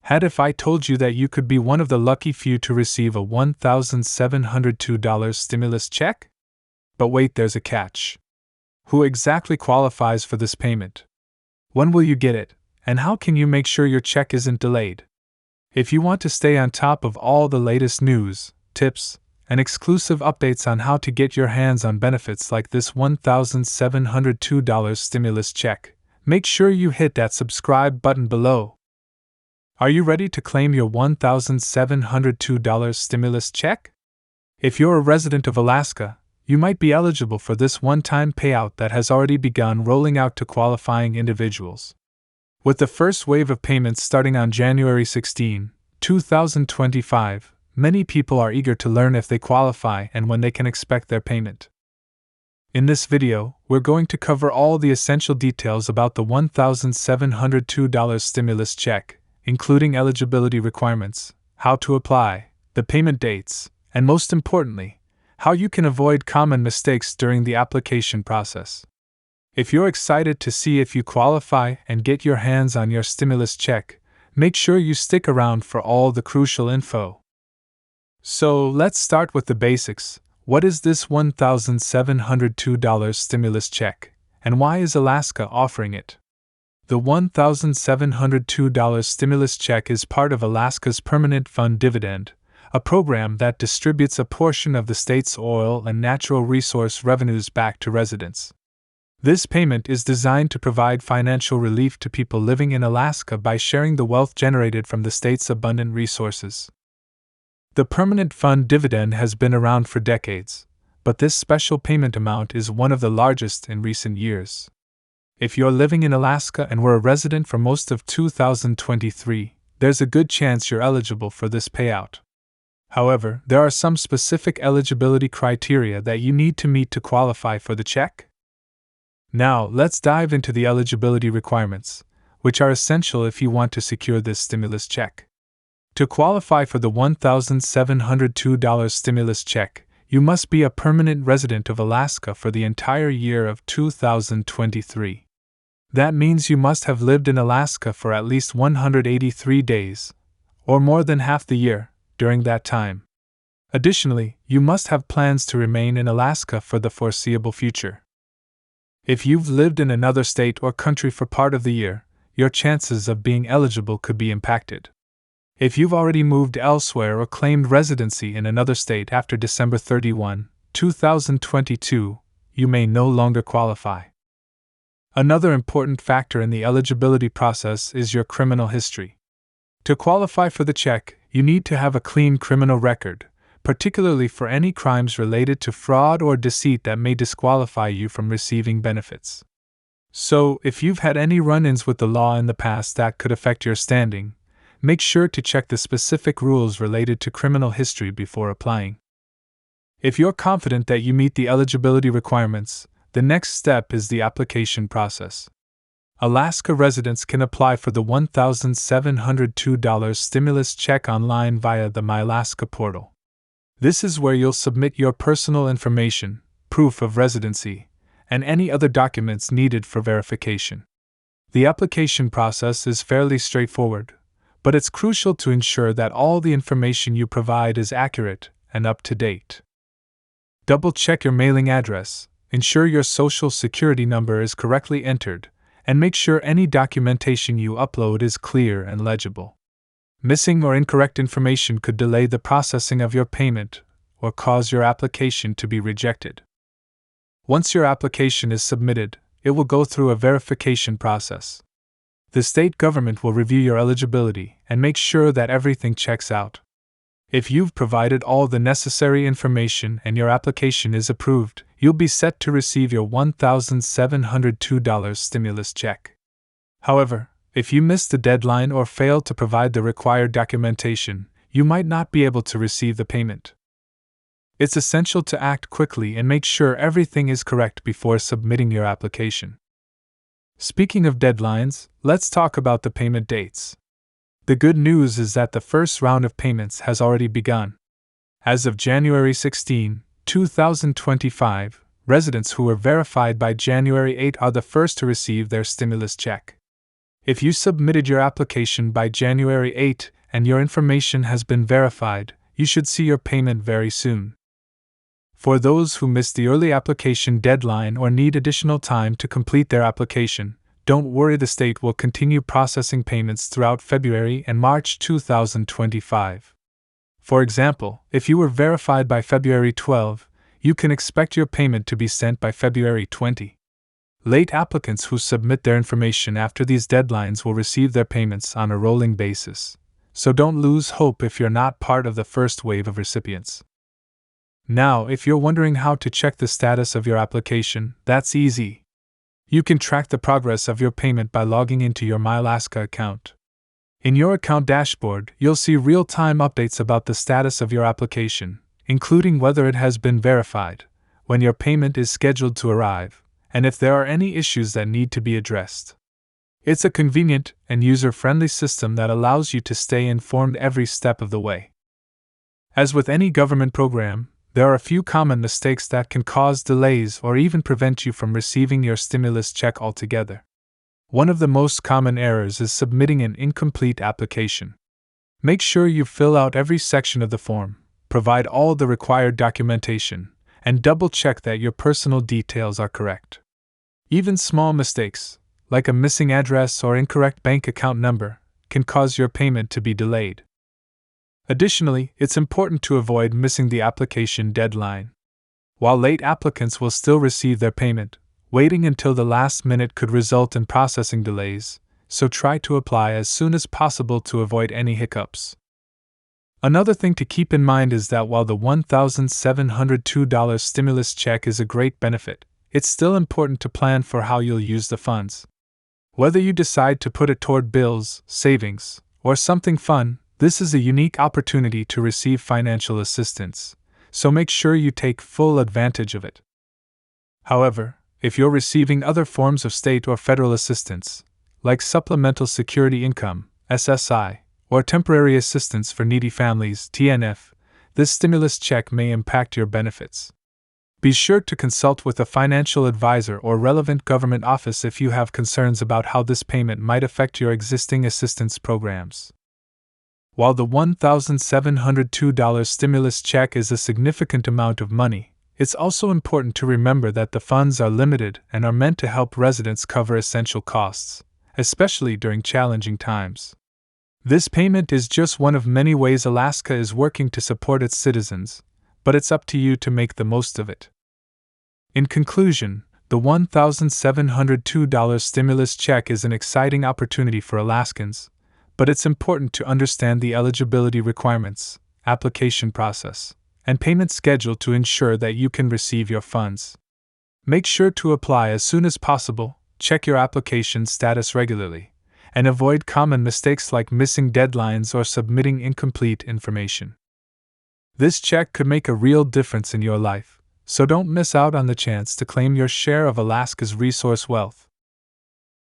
Had if I told you that you could be one of the lucky few to receive a $1,702 stimulus check? But wait, there's a catch. Who exactly qualifies for this payment? When will you get it, and how can you make sure your check isn't delayed? If you want to stay on top of all the latest news, tips, and exclusive updates on how to get your hands on benefits like this $1,702 stimulus check, make sure you hit that subscribe button below. Are you ready to claim your $1,702 stimulus check? If you're a resident of Alaska, you might be eligible for this one-time payout that has already begun rolling out to qualifying individuals. With the first wave of payments starting on January 16, 2025, many people are eager to learn if they qualify and when they can expect their payment. In this video, we're going to cover all the essential details about the $1,702 stimulus check, including eligibility requirements, how to apply, the payment dates, and most importantly, how you can avoid common mistakes during the application process. If you're excited to see if you qualify and get your hands on your stimulus check, make sure you stick around for all the crucial info. So let's start with the basics. What is this $1,702 stimulus check, and why is Alaska offering it? The $1,702 stimulus check is part of Alaska's Permanent Fund Dividend, a program that distributes a portion of the state's oil and natural resource revenues back to residents. This payment is designed to provide financial relief to people living in Alaska by sharing the wealth generated from the state's abundant resources. The Permanent Fund Dividend has been around for decades, but this special payment amount is one of the largest in recent years. If you're living in Alaska and were a resident for most of 2023, there's a good chance you're eligible for this payout. However, there are some specific eligibility criteria that you need to meet to qualify for the check. Now, let's dive into the eligibility requirements, which are essential if you want to secure this stimulus check. To qualify for the $1,702 stimulus check, you must be a permanent resident of Alaska for the entire year of 2023. That means you must have lived in Alaska for at least 183 days, or more than half the year, during that time. Additionally, you must have plans to remain in Alaska for the foreseeable future. If you've lived in another state or country for part of the year, your chances of being eligible could be impacted. If you've already moved elsewhere or claimed residency in another state after December 31, 2022, you may no longer qualify. Another important factor in the eligibility process is your criminal history. To qualify for the check, you need to have a clean criminal record, particularly for any crimes related to fraud or deceit that may disqualify you from receiving benefits. So, if you've had any run-ins with the law in the past that could affect your standing, make sure to check the specific rules related to criminal history before applying. If you're confident that you meet the eligibility requirements, the next step is the application process. Alaska residents can apply for the $1,702 stimulus check online via the MyAlaska portal. This is where you'll submit your personal information, proof of residency, and any other documents needed for verification. The application process is fairly straightforward, but it's crucial to ensure that all the information you provide is accurate and up to date. Double-check your mailing address, ensure your social security number is correctly entered, and make sure any documentation you upload is clear and legible. Missing or incorrect information could delay the processing of your payment or cause your application to be rejected. Once your application is submitted, it will go through a verification process. The state government will review your eligibility and make sure that everything checks out. If you've provided all the necessary information and your application is approved, you'll be set to receive your $1,702 stimulus check. However, if you miss the deadline or fail to provide the required documentation, you might not be able to receive the payment. It's essential to act quickly and make sure everything is correct before submitting your application. Speaking of deadlines, let's talk about the payment dates. The good news is that the first round of payments has already begun. As of January 16, 2025, residents who were verified by January 8 are the first to receive their stimulus check. If you submitted your application by January 8 and your information has been verified, you should see your payment very soon. For those who missed the early application deadline or need additional time to complete their application, don't worry, the state will continue processing payments throughout February and March 2025. For example, if you were verified by February 12, you can expect your payment to be sent by February 20. Late applicants who submit their information after these deadlines will receive their payments on a rolling basis, so don't lose hope if you're not part of the first wave of recipients. Now, if you're wondering how to check the status of your application, that's easy. You can track the progress of your payment by logging into your MyAlaska account. In your account dashboard, you'll see real-time updates about the status of your application, including whether it has been verified, when your payment is scheduled to arrive, and if there are any issues that need to be addressed. It's a convenient and user-friendly system that allows you to stay informed every step of the way. As with any government program, there are a few common mistakes that can cause delays or even prevent you from receiving your stimulus check altogether. One of the most common errors is submitting an incomplete application. Make sure you fill out every section of the form, provide all the required documentation, and double-check that your personal details are correct. Even small mistakes, like a missing address or incorrect bank account number, can cause your payment to be delayed. Additionally, it's important to avoid missing the application deadline. While late applicants will still receive their payment, waiting until the last minute could result in processing delays, so try to apply as soon as possible to avoid any hiccups. Another thing to keep in mind is that while the $1,702 stimulus check is a great benefit, it's still important to plan for how you'll use the funds. Whether you decide to put it toward bills, savings, or something fun, this is a unique opportunity to receive financial assistance, so make sure you take full advantage of it. However, if you're receiving other forms of state or federal assistance, like Supplemental Security Income, SSI, or Temporary Assistance for Needy Families, TNF, this stimulus check may impact your benefits. Be sure to consult with a financial advisor or relevant government office if you have concerns about how this payment might affect your existing assistance programs. While the $1,702 stimulus check is a significant amount of money, it's also important to remember that the funds are limited and are meant to help residents cover essential costs, especially during challenging times. This payment is just one of many ways Alaska is working to support its citizens, but it's up to you to make the most of it. In conclusion, the $1,702 stimulus check is an exciting opportunity for Alaskans, but it's important to understand the eligibility requirements, application process, and payment schedule to ensure that you can receive your funds. Make sure to apply as soon as possible, check your application status regularly, and avoid common mistakes like missing deadlines or submitting incomplete information. This check could make a real difference in your life, so don't miss out on the chance to claim your share of Alaska's resource wealth.